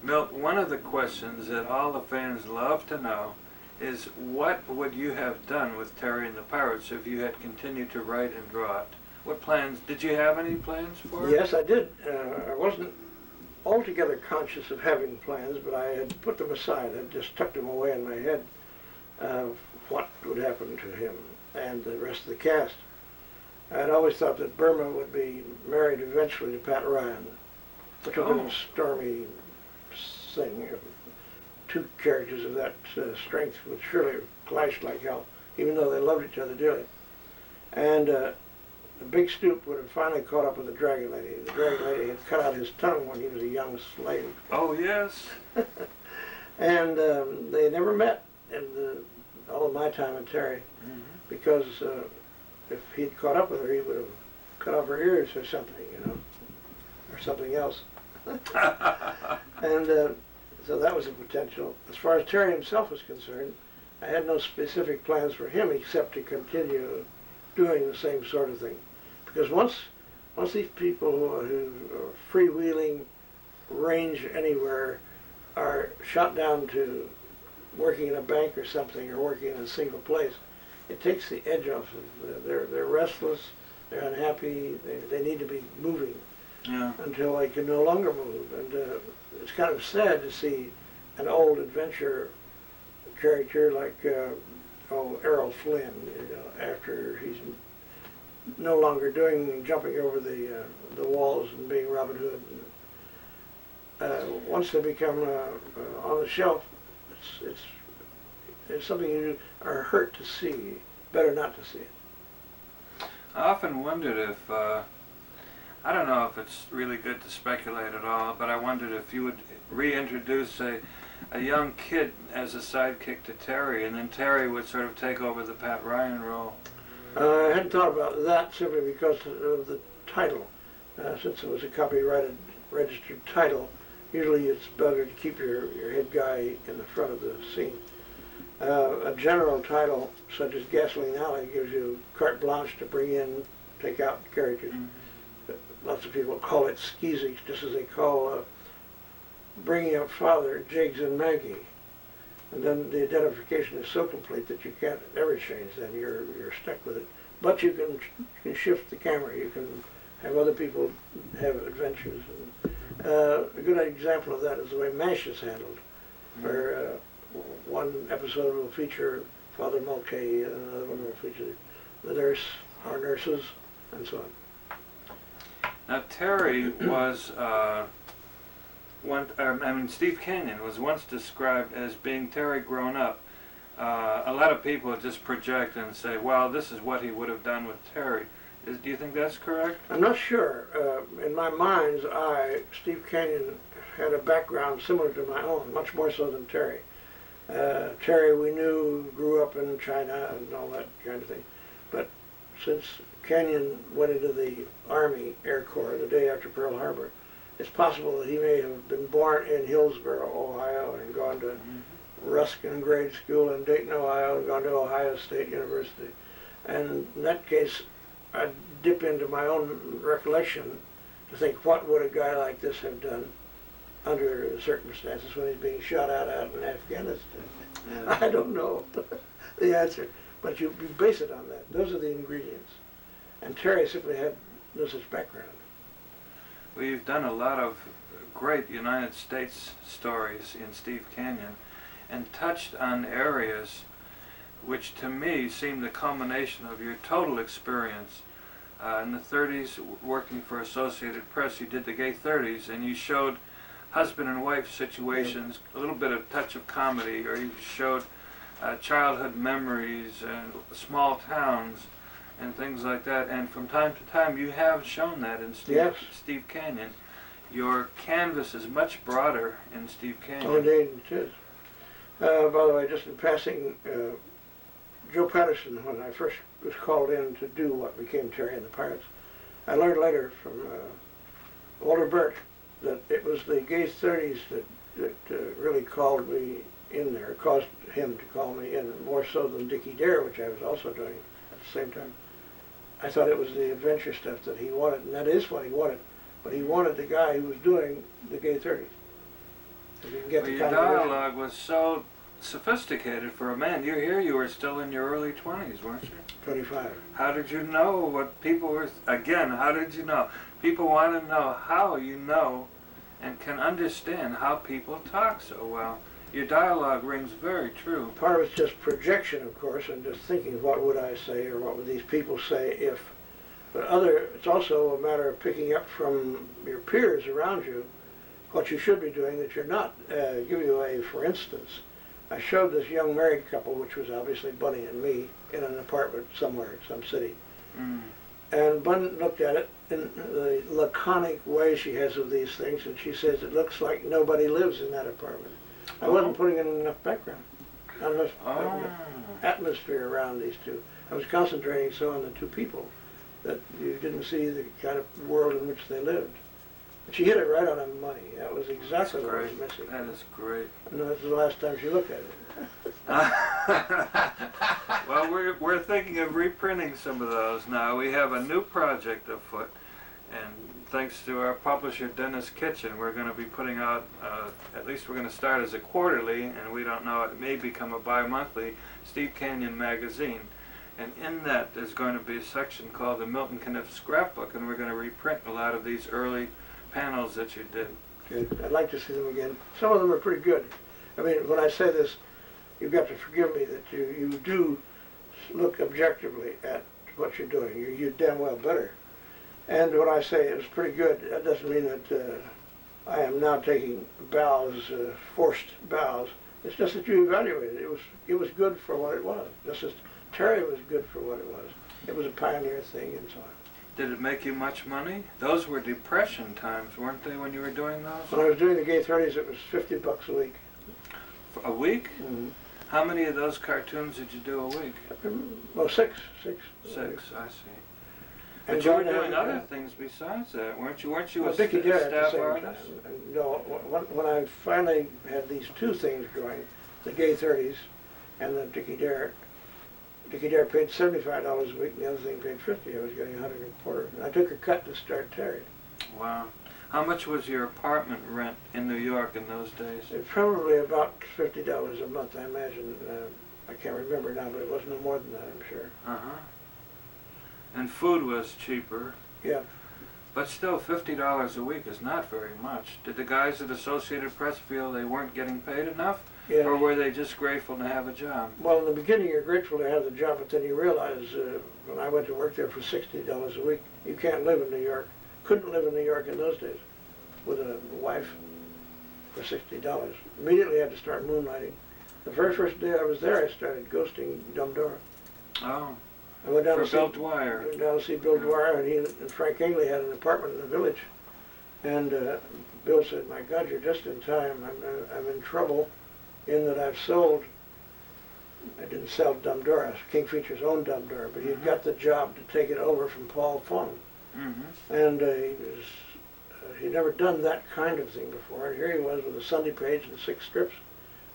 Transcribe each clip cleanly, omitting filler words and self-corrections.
Milt, one of the questions that all the fans love to know is what would you have done with Terry and the Pirates if you had continued to write and draw it? What plans, did you have any plans for it? Yes, I did. I wasn't altogether conscious of having plans, but I had put them aside. I just tucked them away in my head of what would happen to him and the rest of the cast. I had always thought that Burma would be married eventually to Pat Ryan, which would have been a stormy thing. Two characters of that strength would surely have clashed like hell, even though they loved each other dearly. And the Big Stoop would have finally caught up with the Dragon Lady. The Dragon Lady had cut out his tongue when he was a young slave. Oh, yes. And they never met in all of my time with Terry, because if he'd caught up with her, he would have cut off her ears or something, you know, or something else. And so that was a potential. As far as Terry himself was concerned, I had no specific plans for him except to continue doing the same sort of thing. Because once these people who are freewheeling, range anywhere, are shot down to working in a bank or something, or working in a single place, it takes the edge off of they're restless, they're unhappy, they need to be moving until they can no longer move. And it's kind of sad to see an old adventure character like Errol Flynn, you know, after he's no longer jumping over the walls and being Robin Hood. Once they become on the shelf, it's something you are hurt to see. Better not to see it. I often wondered if, I don't know if it's really good to speculate at all, but I wondered if you would reintroduce a young kid as a sidekick to Terry, and then Terry would sort of take over the Pat Ryan role. I hadn't thought about that simply because of the title. Since it was a copyrighted, registered title, usually it's better to keep your head guy in the front of the scene. A general title, such as Gasoline Alley, gives you carte blanche to bring in, take out characters. Lots of people call it skeezy, just as they call bringing up Father, Jiggs, and Maggie. And then the identification is so complete that you can't ever change them. You're stuck with it. But you can shift the camera. You can have other people have adventures. And, a good example of that is the way MASH is handled, where one episode will feature Father Mulcahy, and another one will feature the nurse, our nurses, and so on. Now Terry was, Steve Canyon was once described as being Terry grown up. A lot of people just project and say, well, this is what he would have done with Terry. Do you think that's correct? I'm not sure. In my mind's eye, Steve Canyon had a background similar to my own, much more so than Terry. Terry, we knew, grew up in China and all that kind of thing. But since Canyon went into the Army Air Corps the day after Pearl Harbor, it's possible that he may have been born in Hillsboro, Ohio, and gone to Ruskin Grade School in Dayton, Ohio, and gone to Ohio State University. And in that case, I'd dip into my own recollection to think, what would a guy like this have done under the circumstances when he's being shot out in Afghanistan? Yeah. I don't know the answer, but you base it on that. Those are the ingredients. And Terry simply had no such background. Well, you've done a lot of great United States stories in Steve Canyon and touched on areas which to me seem the culmination of your total experience. In the 30s, working for Associated Press, you did the Gay 30s, and you showed husband and wife situations, a little bit of touch of comedy, or you showed childhood memories and small towns and things like that. And from time to time, you have shown that in Steve Canyon. Your canvas is much broader in Steve Canyon. Oh, indeed, it is. By the way, just in passing, Joe Patterson, when I first was called in to do what became Terry and the Pirates, I learned later from Walter Burt that it was the Gay 30s that really called me in there, caused him to call me in, more so than Dickie Dare, which I was also doing at the same time. I thought it was the adventure stuff that he wanted, and that is what he wanted, but he wanted the guy who was doing the Gay 30s. get Well, the your kind of vision. dialogue was so sophisticated for a man. You were still in your early 20s, weren't you? 25. How did you know what people were, again, how did you know? People want to know how you know and can understand how people talk so well. Your dialogue rings very true. Part of it's just projection, of course, and just thinking, what would I say, or what would these people say if. But it's also a matter of picking up from your peers around you what you should be doing that you're not. Give you for instance, I showed this young married couple, which was obviously Bunny and me, in an apartment somewhere in some city. And Bunny looked at it in the laconic way she has of these things, and she says, it looks like nobody lives in that apartment. I wasn't putting in enough background, not enough atmosphere around these two. I was concentrating so on the two people that you didn't see the kind of world in which they lived. But she hit it right on the money. That was exactly what was missing. That is great. And that's the last time she looked at it. Well, we're thinking of reprinting some of those now. We have a new project afoot, and thanks to our publisher Denis Kitchen, we're going to be putting out, at least we're going to start as a quarterly, and we don't know, it may become a bi-monthly, Steve Canyon magazine. And in that there's going to be a section called the Milt Caniff Scrapbook, and we're going to reprint a lot of these early panels that you did. Good. I'd like to see them again. Some of them are pretty good. I mean, when I say this, you've got to forgive me that you do look objectively at what you're doing. You damn well better. And when I say it was pretty good, that doesn't mean that I am now taking bows, forced bows. It's just that you evaluated it. It was good for what it was. Just as Terry was good for what it was. It was a pioneer thing and so on. Did it make you much money? Those were depression times, weren't they, when you were doing those? When I was doing the Gay 30s, it was $50 a week. For a week? Mm-hmm. How many of those cartoons did you do a week? Well, six. Six, I see. And But you were doing other things besides that, weren't you? Weren't you a staff artist? No, when I finally had these two things going, the Gay 30s and the Dickie Dare paid $75 a week, and the other thing paid $50. I was getting $100 a quarter. And I took a cut to start Terry. Wow. How much was your apartment rent in New York in those days? It's probably about $50 a month, I imagine. I can't remember now, but it was no more than that, I'm sure. Uh-huh. And food was cheaper. Yeah. But still, $50 a week is not very much. Did the guys at Associated Press feel they weren't getting paid enough? Yeah. Or were they just grateful to have a job? Well, in the beginning, you're grateful to have the job, but then you realize, when I went to work there for $60 a week, you can't live in New York. Couldn't live in New York in those days with a wife for $60. Immediately had to start moonlighting. The very first day I was there, I started ghosting Dumb Dora. Oh, I went down for to see Bill Dwyer. Went down to see Bill Dwyer, and he and Frank Ingley had an apartment in the village. And Bill said, "My God, you're just in time. I'm in trouble, in that I've sold." I didn't sell Dumb Dora. King Features owned Dumb Dora, but he'd got the job to take it over from Paul Fong. And he'd never done that kind of thing before. And here he was with a Sunday page and 6 strips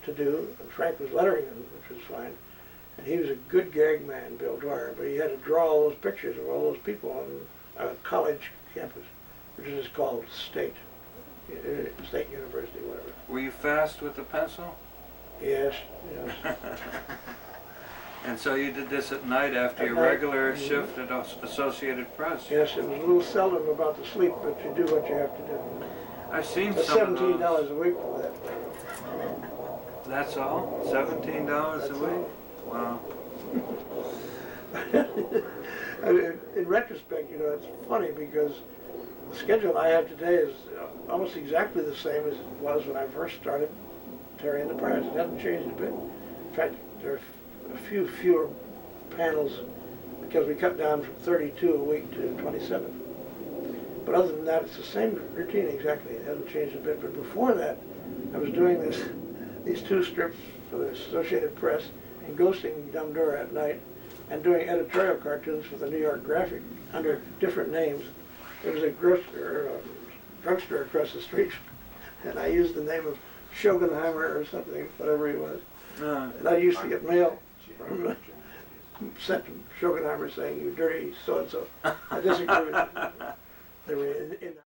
to do, and Frank was lettering them, which was fine. And he was a good gag man, Bill Dwyer, but he had to draw all those pictures of all those people on a college campus, which is called State University, whatever. Were you fast with the pencil? Yes. And so you did this at night after your regular shift at Associated Press? Yes, it was a little seldom about the sleep, but you do what you have to do. I've seen But some of $17 those. a week for that. That's all? $17 That's a week? all. Wow. I mean, in retrospect, you know, it's funny because the schedule I have today is almost exactly the same as it was when I first started Terry and the Press. It hasn't changed a bit. In fact, there are a few fewer panels because we cut down from 32 a week to 27. But other than that, it's the same routine exactly. It hasn't changed a bit. But before that, I was doing these 2 strips for the Associated Press and ghosting Dumb Dora at night and doing editorial cartoons for the New York Graphic under different names. There was a drugstore across the street, and I used the name of Schopenhauer or something, whatever he was. And I used to get mail from sent to Schopenhauer saying, "You dirty so-and-so." I disagree with it. They were in